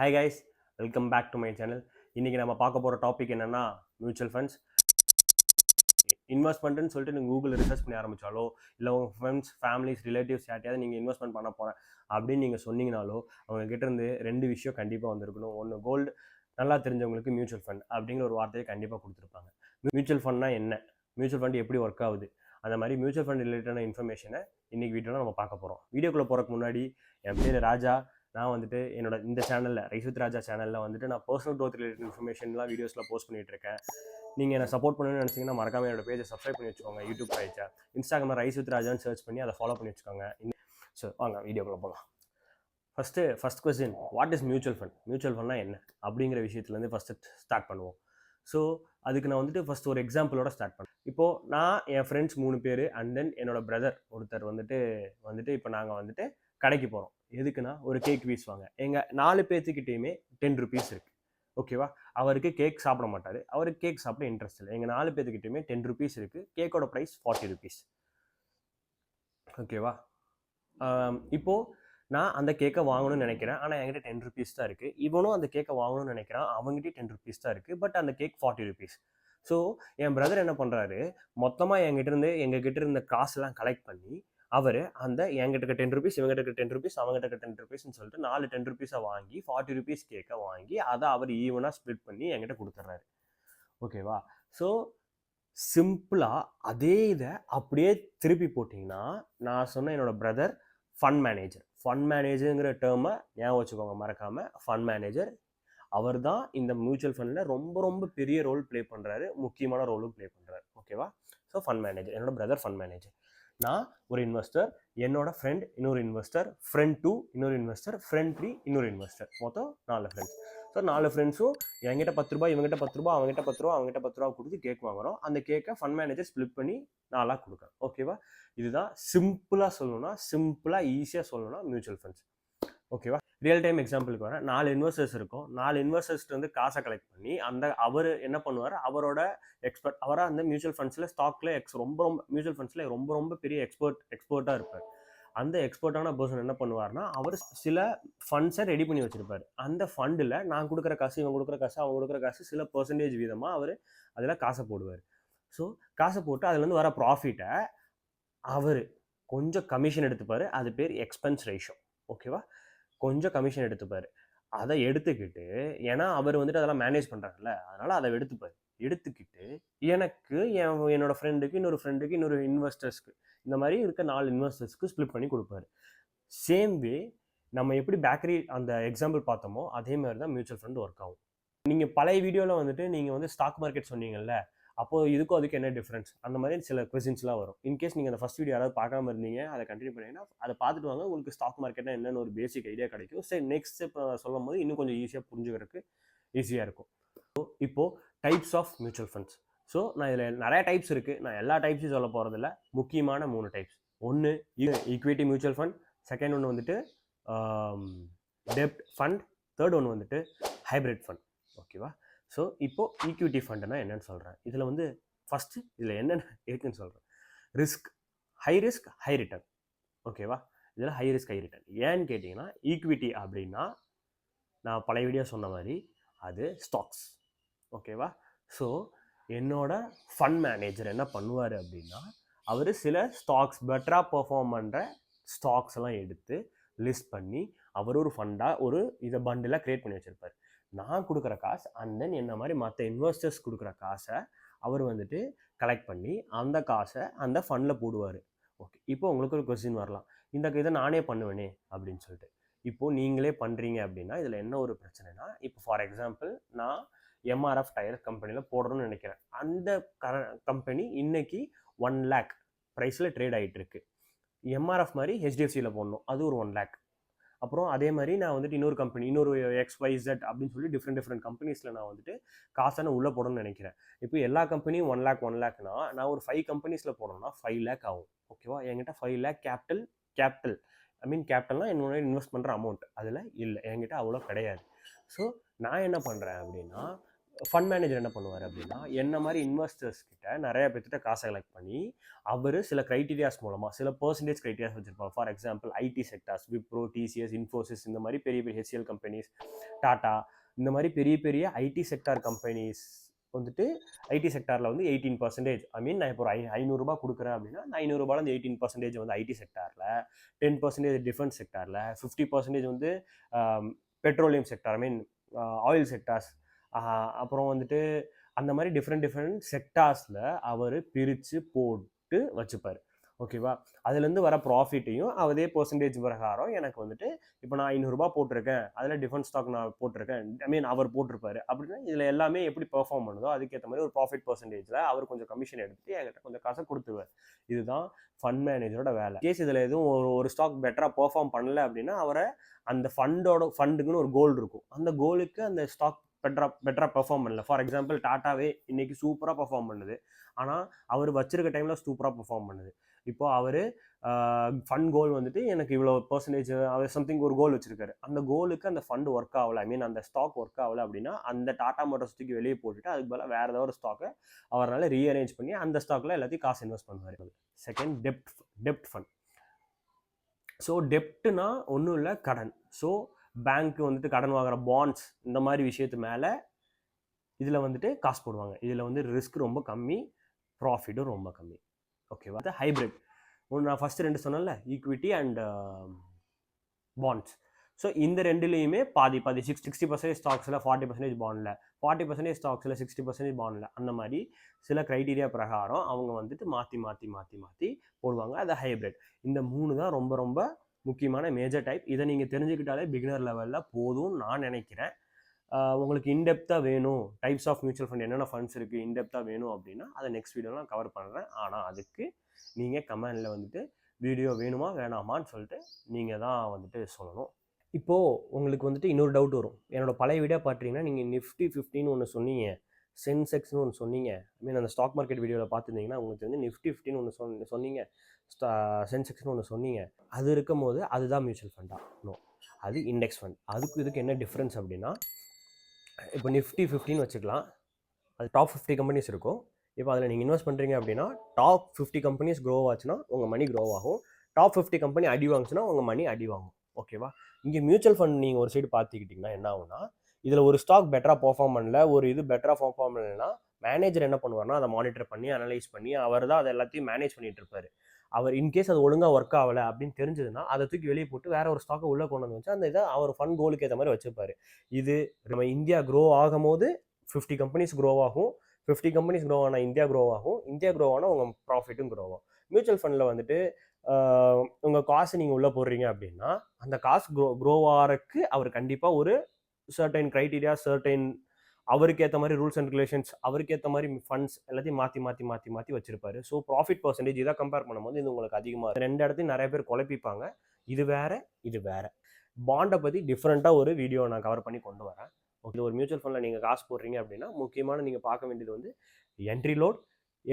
Hi guys, welcome back to my channel. இன்றைக்கி நம்ம பார்க்க போகிற டாபிக் என்னென்னா மியூச்சுவல் ஃபண்ட்ஸ். இன்வெஸ்ட்மெண்ட்டுன்னு சொல்லிட்டு நீங்கள் கூகுளில் ரிசர்ச் பண்ணி ஆரம்பித்தாலோ, இல்லை உங்கள் ஃப்ரெண்ட்ஸ், ஃபேமிலிஸ், ரிலேட்டிவ்ஸ் யார்ட்டையாவது நீங்கள் இன்வெஸ்ட்மெண்ட் பண்ண போகிறேன் அப்படின்னு நீங்கள் சொன்னீங்கனாலோ, அவங்க கிட்டேருந்து 2 விஷயம் கண்டிப்பாக வந்திருக்கணும். ஒன்று கோல்டு, நல்லா தெரிஞ்சவங்களுக்கு மியூச்சுவல் ஃபண்ட் அப்படிங்கிற ஒரு வார்த்தையை கண்டிப்பாக கொடுத்துருப்பாங்க. மியூச்சுவல் ஃபண்ட்னா என்ன, மியூச்சுவல் ஃபண்ட் எப்படி ஒர்க் ஆகுது, அந்த மாதிரி மியூச்சுவல் ஃபண்ட் ரிலேட்டடான இன்ஃபர்மேஷனை இன்றைக்கி வீடியோவில் நம்ம பார்க்க போகிறோம். வீடியோக்குள்ளே போகிறதுக்கு முன்னாடி, என் பேர் ராஜா. நான் வந்துட்டு என்னோட இந்த சேனலில் ரைஸ் வித் ராஜா சேனலில் வந்துட்டு நான் பர்சனல் க்ரோத் ரிலேட்டட் இன்ஃபர்மேஷன்லாம் வீடியோஸில் போஸ்ட் பண்ணிகிட்டு இருக்கேன். நீங்கள் என்னை சப்போர்ட் பண்ணணும்னு நினச்சிங்கன்னா மறக்காமல் என்னோட பேஜை சப்ஸ்கிரைப் பண்ணி வச்சுக்கோங்க. யூடியூப் பேஜை, இன்ஸ்டாகிராமில் ரைஸ் வித் ராஜான்னு சர்ச் பண்ணி அதை ஃபாலோ பண்ணி வச்சுக்கோங்க. ஸோ வாங்க வீடியோக்குள்ளே போகலாம். First question, what is mutual fund? Mutual ஃபண்ட்னா என்ன அப்படிங்கிற விஷயத்துலேருந்து ஃபஸ்ட்டு ஸ்டார்ட் பண்ணுவோம். ஸோ அதுக்கு நான் வந்துட்டு ஃபஸ்ட் ஒரு எக்ஸாம்பிளோட ஸ்டார்ட் பண்ணேன். இப்போது நான் என் ஃப்ரெண்ட்ஸ் 3 பேர் அண்ட் தென் என்னோட பிரதர் ஒருத்தர் வந்துட்டு இப்போ நாங்கள் வந்துட்டு கடைக்கு போகிறோம். எதுக்குன்னா ஒரு கேக் பீஸ் வாங்க. எங்கள் 4 பேர்த்துக்கிட்டேயுமே 10 rupees இருக்குது. ஓகேவா? அவருக்கு கேக் சாப்பிட மாட்டார், அவருக்கு கேக் சாப்பிட இன்ட்ரெஸ்ட் இல்லை. எங்கள் 4 பேர்த்துக்கிட்டேயுமே 10 rupees இருக்குது. கேக்கோட ப்ரைஸ் 40 rupees. ஓகேவா? இப்போது நான் அந்த கேக்கை வாங்கணும்னு நினைக்கிறேன், ஆனால் என்கிட்ட 10 rupees தான் இருக்குது. இவனும் அந்த கேக்கை வாங்கணும்னு நினைக்கிறான், அவங்ககிட்ட 10 rupees தான் இருக்குது. பட் அந்த கேக் 40 rupees. ஸோ என் பிரதர் என்ன பண்ணுறாரு, மொத்தமாக எங்ககிட்ட இருந்த காசுலாம் கலெக்ட் பண்ணி அவர் அந்த என்கிட்ட 10 rupees, இவங்ககிட்ட 10 rupees, அவங்ககிட்ட 10 rupeesன்னு சொல்லிட்டு 4 10 rupees வாங்கி 40 rupees கேக்கை வாங்கி அதை அவர் ஈவனாக ஸ்ப்ளிட் பண்ணி என்கிட்ட கொடுத்துட்றாரு. ஓகேவா? ஸோ சிம்பிளாக அதே இதை அப்படியே திருப்பி போட்டிங்கன்னா, நான் சொன்ன என்னோட பிரதர் ஃபண்ட் மேனேஜர். ஃபண்ட் மேனேஜருங்கிற டேர்மை ஞாபகம் வச்சுக்கோங்க மறக்காமல். ஃபண்ட் மேனேஜர் அவர் தான் இந்த மியூச்சுவல் ஃபண்டில் ரொம்ப ரொம்ப பெரிய ரோல் ப்ளே பண்ணுறாரு, முக்கியமான ரோலும் ப்ளே பண்ணுறாரு. ஓகேவா? ஸோ ஃபண்ட் மேனேஜர், என்னோட பிரதர் ஃபண்ட் மேனேஜர். நான் ஒரு இன்வெஸ்டர், என்னோட ஃப்ரெண்ட் இன்னொரு இன்வெஸ்டர், ஃப்ரெண்ட் 2 இன்னொரு இன்வெஸ்டர், ஃப்ரெண்ட் 3 இன்னொரு இன்வெஸ்டர். மொத்தம் 4 ஃப்ரெண்ட்ஸ். ஸோ 4 ஃப்ரெண்ட்ஸும் என்கிட்ட 10 ரூபாய், இவங்ககிட்ட 10 ரூபா, அவங்ககிட்ட 10 ரூபா, அவங்ககிட்ட 10 ரூபா கொடுத்து கேக் வாங்குறோம். அந்த கேக்கை ஃபண்ட் மேனேஜர் ஸ்ப்ளிட் பண்ணி 4 கொடுக்குறேன். ஓகேவா? இதுதான் சிம்பிளாக ஈஸியாக சொல்லணும்னா மியூச்சுவல் ஃபண்ட்ஸ். ஓகேவா? ரியல் டைம் எக்ஸாம்பிளுக்கு வரேன். 4 இன்வெஸ்டர்ஸ் இருக்கும். 4 இன்வெஸ்டர்ஸ்ட்டு வந்து காசை கலெக்ட் பண்ணி அவர் என்ன பண்ணுவார், அவரோட அவராக அந்த மியூச்சுவல் ஃபண்ட்ஸில் ஸ்டாக்ல மியூச்சுவல் ஃபண்ட்ஸில் ரொம்ப பெரிய எக்ஸ்பர்ட்டாக இருப்பார். அந்த எக்ஸ்பர்ட்டான பர்சன் என்ன பண்ணுவார்னா, அவர் சில ஃபண்ட்ஸை ரெடி பண்ணி வச்சிருப்பார். அந்த ஃபண்டில் நான் கொடுக்குற காசு, இவங்க கொடுக்குற காசு, அவங்க கொடுக்குற காசு சில பெர்சன்டேஜ் வீதமாக அவர் அதில் காசை போடுவார். ஸோ காசை போட்டு அதுலேருந்து வர ப்ராஃபிட்டை அவர் கொஞ்சம் கமிஷன் எடுத்துப்பார். அது பேர் எக்ஸ்பென்ஸ் ரேஷியோ. ஓகேவா? கொஞ்சம் கமிஷன் எடுத்துப்பார். அதை எடுத்துக்கிட்டு, ஏன்னா அவர் வந்துட்டு அதெல்லாம் மேனேஜ் பண்ணுறாங்கல்ல, அதனால் அதை எடுத்துக்கிட்டு எனக்கு என்னோட ஃப்ரெண்டுக்கு, இன்னொரு இன்வெஸ்டர்ஸ்க்கு, இந்த மாதிரி இருக்க 4 இன்வெஸ்டர்ஸ்க்கு ஸ்ப்ளிட் பண்ணி கொடுப்பாரு. சேம் வே நம்ம எப்படி பேக்கரி அந்த எக்ஸாம்பிள் பார்த்தோமோ அதே மாதிரி தான் மியூச்சுவல் ஃபண்ட் ஒர்க் ஆகும். நீங்கள் பழைய வீடியோவில் வந்துட்டு நீங்கள் வந்து ஸ்டாக் மார்க்கெட் சொன்னீங்கல்ல, அப்போது இதுக்கும் அதுக்கு என்ன டிஃப்ரென்ஸ், அந்த மாதிரி சில கொஸ்டின்ஸ்லாம் வரும். இன்கேஸ் நீங்கள் அந்த ஃபஸ்ட் வீடியோ யாராவது பார்க்காம இருந்தீங்க, அதை கண்டினியூ பண்ணிங்கன்னா அதை பார்த்துட்டு வாங்க, உங்களுக்கு ஸ்டாக் மார்க்கெட்னா என்னென்னு ஒரு பேசிக் ஐடியா கிடைக்கும். சரி, நெக்ஸ்ட் ஸ்டெப் சொல்லும் போது இன்னும் கொஞ்சம் ஈஸியாக புரிஞ்சுக்கிறதுக்கு ஈஸியாக இருக்கும். இப்போது types of mutual funds. So நான் இதில் நிறைய டைப்ஸ் இருக்குது, நான் எல்லா டைப்ஸையும் சொல்ல போகிறதில்ல. முக்கியமான 3 டைப்ஸ். ஒன்று ஈக்விட்டி மியூச்சுவல் ஃபண்ட், செகண்ட் ஒன்று வந்துட்டு டெப்ட் ஃபண்ட், தேர்ட் ஒன்று வந்துட்டு ஹைப்ரிட் ஃபண்ட். ஓகேவா? ஸோ இப்போது ஈக்விட்டி ஃபண்டுனா என்னன்னு சொல்கிறேன். இதில் வந்து ஃபஸ்ட்டு இதில் என்னென்ன இருக்குதுன்னு சொல்கிறேன். High risk high return. ஓகேவா? இதில் ஹை ரிஸ்க் ஹை ரிட்டர்ன் ஏன்னு கேட்டிங்கன்னா, ஈக்விட்டி அப்படின்னா நான் பழைய வீடியோ சொன்ன மாதிரி அது ஸ்டாக்ஸ். ஓகேவா? ஸோ என்னோட ஃபண்ட் மேனேஜர் என்ன பண்ணுவார் அப்படின்னா, அவர் சில ஸ்டாக்ஸ் பெட்டராக பெர்ஃபார்ம் பண்ணுற ஸ்டாக்ஸ் எல்லாம் எடுத்து லிஸ்ட் பண்ணி அவர் ஒரு ஃபண்டாக இதை பண்டிலாக க்ரியேட் பண்ணி வச்சுருப்பார். நான் கொடுக்குற காசு அண்ட் தென் என்ன மாதிரி மற்ற இன்வெஸ்டர்ஸ் கொடுக்குற காசை அவர் வந்துட்டு கலெக்ட் பண்ணி அந்த காசை அந்த ஃபண்டில் போடுவார். ஓகே, இப்போ உங்களுக்கு ஒரு கொஸ்டின் வரலாம், இதை நானே பண்ணுவேனே அப்படின்னு சொல்லிட்டு. இப்போது நீங்களே பண்ணுறீங்க அப்படின்னா இதில் என்ன ஒரு பிரச்சனைனா, இப்போ ஃபார் எக்ஸாம்பிள் நான் எம்ஆர்எஃப் டயர் கம்பெனியில் போடுறோன்னு நினைக்கிறேன். அந்த கம்பெனி இன்னைக்கு 1 lakh ப்ரைஸில் ட்ரேட் ஆகிட்டு இருக்கு. எம்ஆர்எஃப் மாதிரி ஹெச்டிஎஃப்சியில் போடணும், அது ஒரு 1 lakh. அப்புறம் அதே மாதிரி நான் வந்துட்டு இன்னொரு XYZ அப்படின்னு சொல்லி டிஃப்ரெண்ட் கம்பெனிஸில் நான் வந்துட்டு காசை உள்ளே போடணும்னு நினைக்கிறேன். இப்போ எல்லா கம்பெனியும் 1 lakhனா நான் ஒரு 5 கம்பெனிஸில் போடணும்னா 5 lakh ஆகும். ஓகேவா? என்கிட்ட 5 lakh கேபிட்டல்னா என்னோட இன்வெஸ்ட் பண்ணுற அமௌண்ட் அதில் இல்லை, என்கிட்ட அவ்வளோ கிடையாது. ஸோ நான் என்ன பண்ணுறேன் அப்படின்னா, ஃபண்ட் மேனேஜர் என்ன பண்ணுவார் அப்படின்னா, என்ன மாதிரி இன்வெஸ்டர்ஸ் கிட்ட நிறைய பேர்கிட்ட காசை கலெக்ட் பண்ணி அவர் சில க்ரைட்டீரியாஸ் மூலமாக சில பர்சன்டேஜ் க்ரைட்டீரியாஸ் வச்சுருப்பாங்க. For example ID sectors, Wipro, TCS, Infosys, இந்த மாதிரி பெரிய பெரிய ஹெச்சிஎல் கம்பெனிஸ், டாட்டா, இந்த மாதிரி பெரிய பெரிய ஐடி செக்டார் கம்பெனிஸ் வந்துட்டு ஐடி செக்டாரில் வந்து 18%, ஐ மீன் நான் இப்போ ஒரு 500 கொடுக்குறேன் அப்படின்னா அந்த 500 வந்து 18% வந்து ஐடி செக்டாரில், 10% டிஃபென்ஸ் செக்டாரில், 50% வந்து பெட்ரோலியம் செக்டார், ஐ மீன் ஆயில் செக்டார்ஸ், அப்புறம் வந்துட்டு அந்த மாதிரி டிஃப்ரெண்ட் செக்டார்ஸில் அவர் பிரித்து போட்டு வச்சுப்பார். ஓகேவா? அதுலேருந்து வர ப்ராஃபிட்டையும் அதே பர்சன்டேஜ் பிரகாரம் எனக்கு வந்துட்டு இப்போ நான் 500 போட்டிருக்கேன், அதில் டிஃபென்ஸ் ஸ்டாக் நான் போட்டிருக்கேன், ஐ மீன் அவர் போட்டிருப்பாரு அப்படின்னா இதில் எல்லாமே எப்படி பெர்ஃபார்ம் பண்ணுதோ அதுக்கேற்ற மாதிரி ஒரு ப்ராஃபிட் பர்சன்டேஜில் அவர் கொஞ்சம் கமிஷன் எடுத்துட்டு என்கிட்ட கொஞ்சம் காசை கொடுத்துருவார். இதுதான் ஃபண்ட் மேனேஜரோட வேலை. கேஸ் இதில் எதுவும் ஒரு ஸ்டாக் பெட்டராக பெர்ஃபார்ம் பண்ணல அப்படின்னா அவரை அந்த ஃபண்டுக்குன்னு ஒரு கோல் இருக்கும், அந்த கோலுக்கு அந்த ஸ்டாக் பெட்டராக பெர்ஃபார்ம் பண்ணல. ஃபார் எக்ஸாம்பிள் டாட்டாவே இன்னைக்கு சூப்பராக பெர்ஃபார்ம் பண்ணுது, ஆனால் அவர் வச்சிருக்க டைமில் சூப்பராக பெர்ஃபார்ம் பண்ணுது. இப்போ அவர் ஃபண்ட் கோல் வந்துட்டு எனக்கு இவ்வளோ பர்சன்டேஜ் அவர் சம்திங் ஒரு கோல் வச்சிருக்காரு, அந்த கோலுக்கு அந்த ஃபண்ட் ஒர்க் ஆகலை, ஐ மீன் அந்த ஸ்டாக் ஒர்க் ஆகலை அப்படின்னா அந்த டாட்டா மோட்டார்ஸ் தூக்கி வெளியே போட்டுட்டு அதுக்கு பதிலாக வேறு ஏதாவது ஒரு ஸ்டாக்கை அவரால் ரீஅரேஞ்ச் பண்ணி அந்த ஸ்டாக்கில் எல்லாத்தையும் காசு இன்வெஸ்ட் பண்ணுவார். செகண்ட், டெப்ட் ஃபண்ட். ஸோ டெப்ட்னா ஒன்றும் இல்லை, கடன். ஸோ பேங்க் வந்துட்டு கடன் வாங்குற பாண்ட்ஸ் இந்த மாதிரி விஷயத்து மேலே இதில் வந்துட்டு காசு போடுவாங்க. இதில் வந்து ரிஸ்க் ரொம்ப கம்மி, ப்ராஃபிட்டும் ரொம்ப கம்மி. ஓகேவா? அது ஹைப்ரிட். நான் ஃபஸ்ட்டு 2 சொன்னேன்ல, ஈக்விட்டி அண்ட் பாண்ட்ஸ். ஸோ இந்த ரெண்டுலேயுமே பாதி 60% ஸ்டாக்ஸில், 40% பாண்டில், 40% ஸ்டாக்ஸில், 60% பாண்டில், அந்த மாதிரி சில க்ரைட்டீரியா பிரகாரம் அவங்க வந்துட்டு மாற்றி போடுவாங்க. அது ஹைப்ரிட். இந்த 3 தான் ரொம்ப ரொம்ப முக்கியமான மேஜர் டைப். இதை நீங்கள் தெரிஞ்சுக்கிட்டாலே பிகினர் லெவலில் போதும் நான் நினைக்கிறேன். உங்களுக்கு இன்டெப்த்தாக வேணும், டைப்ஸ் ஆஃப் மியூச்சுவல் ஃபண்ட் என்னென்ன ஃபண்ட்ஸ் இருக்குது இன்டெப்த்தாக வேணும் அப்படின்னா அதை நெக்ஸ்ட் வீடியோலாம் கவர் பண்ணுறேன். ஆனால் அதுக்கு நீங்கள் கமெண்டில் வந்துட்டு வீடியோ வேணுமா வேணாமான்னு சொல்லிட்டு நீங்கள் தான் வந்துட்டு சொல்லணும். இப்போது உங்களுக்கு வந்துட்டு இன்னொரு டவுட் வரும். என்னோடய பழைய வீடியோ பார்த்தீங்கன்னா நீங்கள் நிஃப்டி 50ன்னு ஒன்று சொன்னீங்க, சென்செக்ஸ்னு ஒன்று சொன்னீங்க, ஐ மீன் அந்த ஸ்டாக் மார்க்கெட் வீடியோவில் பார்த்துருந்தீங்கன்னா உங்களுக்கு வந்து நிஃப்டி 50ன்னு ஒன்று சொன்னீங்க, சென்செக்ஸ்னு ஒன்று சொன்னீங்க. அது இருக்கும் போது அதுதான் மியூச்சுவல் ஃபண்டா? நோ, அது இண்டெக்ஸ் ஃபண்ட். இதுக்கு என்ன டிஃப்ரென்ஸ் அப்படின்னா, இப்போ நிஃப்டி 50ன்னு வச்சுக்கலாம், அது டாப் 50 கம்பெனிஸ் இருக்கும். இப்போ அதில் நீங்கள் இன்வெஸ்ட் பண்ணுறீங்க அப்படின்னா டாப் 50 கம்பெனிஸ் க்ரோ ஆச்சுன்னா உங்கள் மணி க்ரோ ஆகும், டாப் 50 கம்பெனி அடி வாங்குச்சுன்னா உங்கள் மணி அடி வாங்கும். ஓகேவா? இங்கே மியூச்சுவல் ஃபண்ட் நீங்கள் ஒரு சைடு பார்த்துக்கிட்டிங்கன்னா என்ன ஆகும்னா, இதில் ஒரு ஸ்டாக் பெட்டராக பெர்ஃபார்ம் பண்ணல, ஒரு இது பெட்டராக பெர்ஃபார்ம் பண்ணலைன்னா மேனேஜர் என்ன பண்ணுவார்னா அதை மானிட்டர் பண்ணி அனலைஸ் பண்ணி அவர் தான் அதை எல்லாத்தையும் மேனேஜ் பண்ணிட்டு இருப்பார். அவர் இன்கேஸ் அது ஒழுங்காக ஒர்க் ஆகலை அப்படின்னு தெரிஞ்சதுன்னா அதை தூக்கி வெளியே போட்டு வேற ஒரு ஸ்டாக்கை உள்ளே கொண்டு வந்து வச்சு அந்த இதை அவர் ஃபண்ட் கோலுக்கு ஏற்ற மாதிரி வச்சுருப்பாரு. இது நம்ம இந்தியா க்ரோ ஆகும் போது 50 கம்பெனிஸ் க்ரோ ஆகும், 50 கம்பெனிஸ் க்ரோ ஆனால் இந்தியா க்ரோ ஆகும், இந்தியா க்ரோ ஆனால் உங்கள் ப்ராஃபிட்டும் க்ரோ ஆகும். மியூச்சுவல் ஃபண்டில் வந்துட்டு உங்கள் காசு நீங்கள் உள்ளே போடுறீங்க அப்படின்னா அந்த காசு க்ரோ ஆகிறதுக்கு அவர் கண்டிப்பாக ஒரு சர்டைன் க்ரைட்டீரியா, சர்டைன் அவருக்கு ஏற்ற மாதிரி ரூல்ஸ் அண்ட் ரெகுலேஷன்ஸ், அவருக்கு ஏற்ற மாதிரி ஃபண்ட்ஸ் எல்லாத்தையும் மாற்றி வச்சிருப்பாரு. ஸோ ப்ராஃபிட் பர்சன்டேஜ் இதை கம்பேர் பண்ணும்போது இது உங்களுக்கு அதிகமாக 2 இடத்தையும் நிறைய பேர் குழப்பிப்பாங்க. இது வேற, இது வேற. பாண்டை பற்றி டிஃப்ரெண்ட்டாக ஒரு வீடியோ நான் கவர் பண்ணி கொண்டு வரேன். ஓகே, ஒரு மியூச்சுவல் ஃபண்டில் நீங்கள் காசு போடுறீங்க அப்படின்னா முக்கியமான நீங்கள் பார்க்க வேண்டியது வந்து entry load,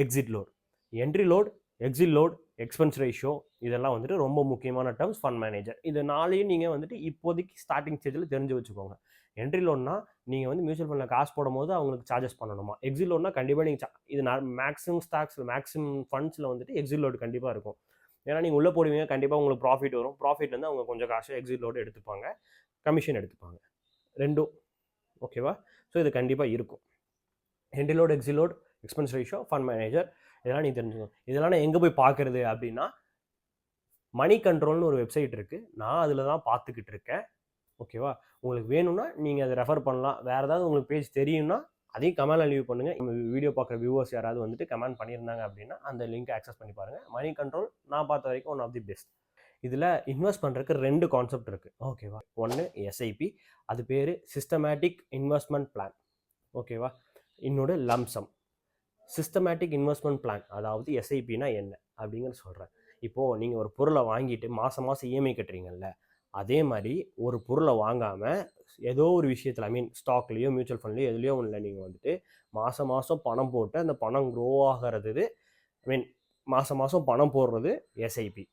exit load. Entry load, exit load, expense ratio, இதெல்லாம் வந்துட்டு ரொம்ப முக்கியமான டேர்ம்ஸ் ஃபண்ட் மேனேஜர். இது நாளையும் நீங்கள் வந்துட்டு இப்போதைக்கு ஸ்டார்டிங் ஸ்டேஜில் தெரிஞ்சு வச்சுக்கோங்க. என்ட்ரி லோன்னா நீங்கள் வந்து மியூச்சுவல் ஃபண்டில் காசு போடும் போது அவங்களுக்கு சார்ஜஸ் பண்ணணுமா? எக்ஸிட் லோட்னா கண்டிப்பாக நீங்கள் இது மேக்ஸிமம் ஸ்டாக்ஸில், மேக்ஸிமம் ஃபண்ட்ஸில் வந்துட்டு எக்ஸிட் லோடு கண்டிப்பாக இருக்கும். ஏன்னா நீங்கள் உள்ளே போடுவீங்க, கண்டிப்பாக உங்களுக்கு ப்ராஃபிட் வரும், ப்ராஃபிட்லேருந்து அவங்க கொஞ்சம் காசு எக்ஸிட் லோடு எடுத்துப்பாங்க, கமிஷன் எடுத்துப்பாங்க, ரெண்டும். ஓகேவா? ஸோ இது கண்டிப்பாக இருக்கும். Entry load, exit load, expense ratio, fund manager, இதெல்லாம் நீங்கள் தெரிஞ்சுக்கணும். இதெல்லாம் நான் எங்கே போய் பார்க்குறது அப்படின்னா மணி கண்ட்ரோல்னு ஒரு வெப்சைட் இருக்குது, நான் அதில் தான் பார்த்துக்கிட்டு இருக்கேன். ஓகேவா? உங்களுக்கு வேணும்னா நீங்கள் அதை ரெஃபர் பண்ணலாம். வேறு ஏதாவது உங்களுக்கு பேஜ் தெரியும்னா அதையும் கமெண்டில் லீவ் பண்ணுங்கள். நம்ம வீடியோ பார்க்குற வியூவர்ஸ் யாராவது வந்துட்டு கமெண்ட் பண்ணியிருந்தாங்க அப்படின்னா அந்த லிங்க் ஆக்சஸ் பண்ணி பாருங்கள். மணி கண்ட்ரோல் நான் பார்த்த வரைக்கும் ஒன் ஆஃப் தி பெஸ்ட். இதில் இன்வெஸ்ட் பண்ணுறதுக்கு 2 கான்செப்ட் இருக்குது. ஓகேவா? ஒன்று எஸ்ஐபி, அது பேர் சிஸ்டமேட்டிக் இன்வெஸ்ட்மெண்ட் பிளான். ஓகேவா? இன்னொரு லம்சம். சிஸ்டமேட்டிக் இன்வெஸ்ட்மெண்ட் பிளான், அதாவது எஸ்ஐபினா என்ன அப்படிங்கிறது சொல்கிறேன். இப்போது நீங்கள் ஒரு பொருளை வாங்கிட்டு மாதம் இஎம்ஐ கட்டுறீங்கல்ல, அதே மாதிரி ஒரு பொருளை வாங்காமல் ஏதோ ஒரு விஷயத்தில், ஐ மீன் ஸ்டாக்லேயோ மியூச்சுவல் ஃபண்ட்லேயோ எதுலேயோ ஒன்றில் நீங்கள் வந்துட்டு மாதம் பணம் போட்டு அந்த பணம் க்ரோ ஆகிறது, ஐ மீன் மாதம் பணம் போடுறது எஸ்ஐபி.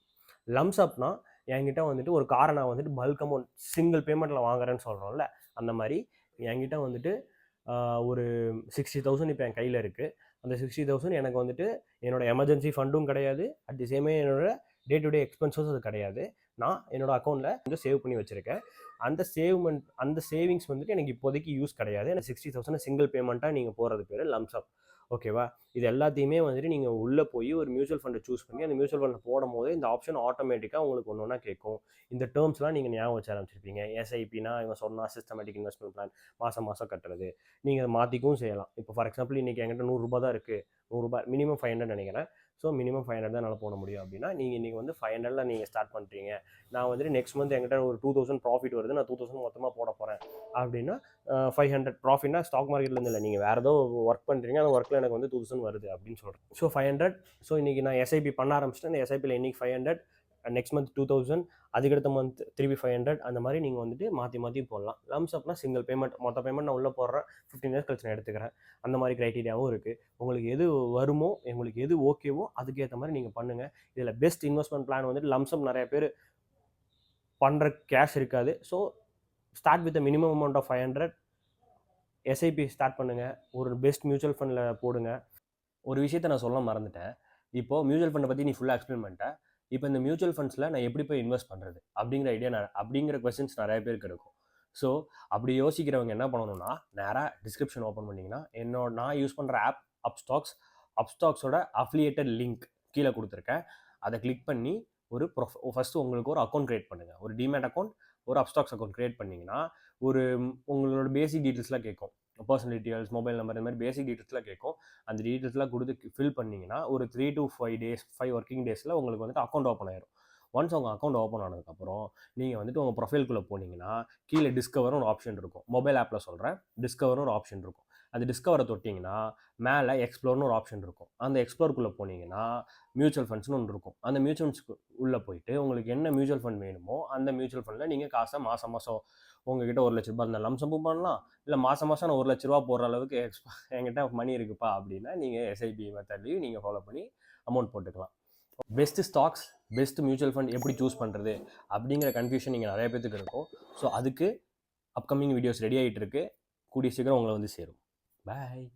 லம்ஸ்அப்னா என்கிட்ட வந்துட்டு ஒரு காரை நான் வந்துட்டு பல்க் அமௌண்ட் சிங்கிள் பேமெண்ட்டில் வாங்குறேன்னு சொல்கிறோம்ல, அந்த மாதிரி என்கிட்ட வந்துட்டு ஒரு 60,000 இப்போ என் கையில் இருக்குது. அந்த 60,000 எனக்கு வந்துட்டு என்னோட எமர்ஜென்சி ஃபண்டும் கிடையாது. அட் தி சேமே என்னோட டே டு டே எக்ஸ்பென்சஸ் அது கிடையாது. நான் என்னோட அக்கௌண்ட்டில் வந்து சேவ் பண்ணி வச்சுருக்கேன். அந்த சேவிங்ஸ் வந்துட்டு எனக்கு இப்போதைக்கு யூஸ் கிடையாது. எனக்கு 60,000 சிங்கிள் பேமெண்ட்டாக நீங்கள் போகிறது பேர் லம்சம். ஓகேவா? இது எல்லாத்தையுமே வந்துட்டு நீங்கள் உள்ளே போய் ஒரு மியூச்சுவல் ஃபண்டை சூஸ் பண்ணி அந்த மியூச்சுவல் ஃபண்டில் போடும் போது இந்த ஆப்ஷன் ஆட்டோமேட்டிக்காக உங்களுக்கு ஒன்று ஒன்றா கேட்கும். இந்த டேர்ம்ஸ்லாம் நீங்கள் ஞாபகம் வச்சு ஆரம்பிச்சிருப்பீங்க. எஸ்ஐபினா இவங்க சொன்னால் சிஸ்டமேட்டிக் இன்வெஸ்ட்மெண்ட் பிளான் மாதம் மாதம் கட்டுறது. நீங்கள் அதை மாற்றிக்கவும் செய்யலாம். இப்போ ஃபார் எக்ஸாம்பிள் இன்றைக்கி என்கிட்ட ₹100 தான் இருக்குது. ₹100 மினிமம் 500 நினைக்கிறேன். ஸோ மினிமம் 500 தான் என்னால் போட முடியும் அப்படின்னா நீங்கள் இன்றைக்கி வந்து 500ல் நீங்கள் ஸ்டார்ட் பண்ணுறீங்க. நான் வந்துட்டு நெக்ஸ்ட் மந்த் என்கிட்ட ஒரு 2000 ப்ராஃபிட் வருது, நான் 2000 மொத்தமாக போட போகிறேன் அப்படின்னா 500 ப்ராஃபிட்னா ஸ்டாக் மார்க்கெட்லேருந்து இல்லை, நீங்கள் வேறு ஏதோ ஒர்க் பண்ணுறீங்க, அந்த ஒர்க்கில் எனக்கு வந்து 2000 வருது அப்படின்னு சொல்கிறேன். ஸோ 500. ஸோ இன்றைக்கி நான் எஸ்ஐபி பண்ண ஆரம்பிச்சிட்டேன். அந்த எஸ்ஐபியில் இன்றைக்கி 500, நெக்ஸ்ட் மந்த் 2000, அதுக்கடுத்த மந்த் திருப்பி 500. அந்த மாதிரி நீங்கள் வந்துட்டு மாற்றி மாற்றி போடலாம். லம்சப்னா சிங்கிள் பேமெண்ட், மொத்த பேமெண்ட் நான் உள்ளே போடுறேன், 15 இயர்ஸ் கழிச்சு நான் எடுத்துக்கிறேன். அந்த மாதிரி க்ரைட்டீரியாவும் இருக்குது. உங்களுக்கு எது வருமோ, உங்களுக்கு எது ஓகேவோ அதுக்கேற்ற மாதிரி நீங்கள் பண்ணுங்கள். இதில் பெஸ்ட் இன்வெஸ்ட்மெண்ட் பிளான் வந்துட்டு லம்சம் நிறைய பேர் பண்ணுற கேஷ் இருக்காது. So start with minimum amount of 500. SIP start பண்ணுங்கள். ஒரு பெஸ்ட் மியூச்சுவல் ஃபண்டில் போடுங்க. ஒரு விஷயத்தை நான் சொல்ல மறந்துட்டேன். இப்போது மியூச்சுவல் ஃபண்டை பற்றி நீ ஃபுல்லாக எக்ஸ்பிளைன் பண்ணிட்டேன். இப்போ இந்த மியூச்சுவல் ஃபண்ட்ஸில் நான் எப்படி போய் இன்வெஸ்ட் பண்ணுறது அப்படிங்கிற கொஸ்டின்ஸ் நிறைய பேருக்கு இருக்கும். ஸோ அப்படி யோசிக்கிறவங்க என்ன பண்ணணும்னா, நேராக டிஸ்கிரிப்ஷன் ஓப்பன் பண்ணிங்கன்னா நான் யூஸ் பண்ணுற ஆப் அப்ஸ்டாக்ஸோட அஃபிலியேட்டட் லிங்க் கீழே கொடுத்துருக்கேன். அதை கிளிக் பண்ணி ஃபஸ்ட்டு உங்களுக்கு ஒரு அக்கௌண்ட் க்ரியேட் பண்ணுங்கள். ஒரு டிமேட் அக்கௌண்ட், ஒரு அப்ஸ்டாக்ஸ் அக்கௌண்ட் க்ரியேட் பண்ணிங்கன்னா உங்களோட பேசிக் டீட்டெயில்ஸ்லாம் கேட்கும். பர்சனல் டீட்டெயில்ஸ், மொபைல் நம்பர், இந்த மாதிரி பேசிக் டீட்டெயில்ஸ்லாம் கேட்கும். அந்த டீட்டெயில்ஸ்லாம் கொடுத்து ஃபில் பண்ணிங்கன்னா ஒரு 3 to 5 ஒர்க்கிங் டேஸில் உங்களுக்கு வந்துட்டு அக்கௌண்ட் ஓப்பன் ஆயிடும். ஒன்ஸ் உங்கள் அக்கௌண்ட் ஓப்பன் ஆனதுக்கப்புறம் நீங்கள் வந்துட்டு உங்கள் ப்ரொஃபைல்குள்ளே போனீங்கன்னா கீழே டிஸ்கவர்னு ஒரு ஆப்ஷன் இருக்கும். மொபைல் ஆப்பில் சொல்கிறேன், டிஸ்கவர்னு ஒரு ஆப்ஷன் இருக்கும். அந்த டிஸ்கவரை தொட்டிங்கன்னா மேலே எக்ஸ்ப்ளோர்னு ஒரு ஆப்ஷன் இருக்கும். அந்த எக்ஸ்ப்ளோருக்குள்ளே போனீங்கன்னா மியூச்சுவல் ஃபண்ட்ஸ்னு ஒன்று இருக்கும். அந்த மியூச்சுவல் ஃபண்ட்ஸ்க்கு உள்ளே போயிட்டு உங்களுக்கு என்ன மியூச்சுவல் ஃபண்ட் வேணுமோ அந்த மியூச்சுவல் ஃபண்டில் நீங்கள் காசை மாதம் மாதம் உங்ககிட்ட ₹1,00,000 அந்த லம்சமும் பண்ணலாம். இல்லை மாதம் மாதம் நான் ₹1,00,000 போடுற அளவுக்கு என்கிட்ட மணி இருக்குப்பா அப்படின்னா நீங்கள் எஸ்ஐபி மெத்தட்லையும் நீங்கள் ஃபாலோ பண்ணி அமௌண்ட் போட்டுக்கலாம். Best stocks, best mutual fund எப்படி சூஸ் பண்ணுறது அப்படிங்கிற கன்ஃபியூஷன் நீங்கள் நிறைய பேத்துக்கு இருக்கும். ஸோ அதுக்கு அப்கமிங் வீடியோஸ் ரெடி ஆகிட்டு இருக்கு. கூடிய சீக்கிரம் உங்களை வந்து சேரும். பாய்.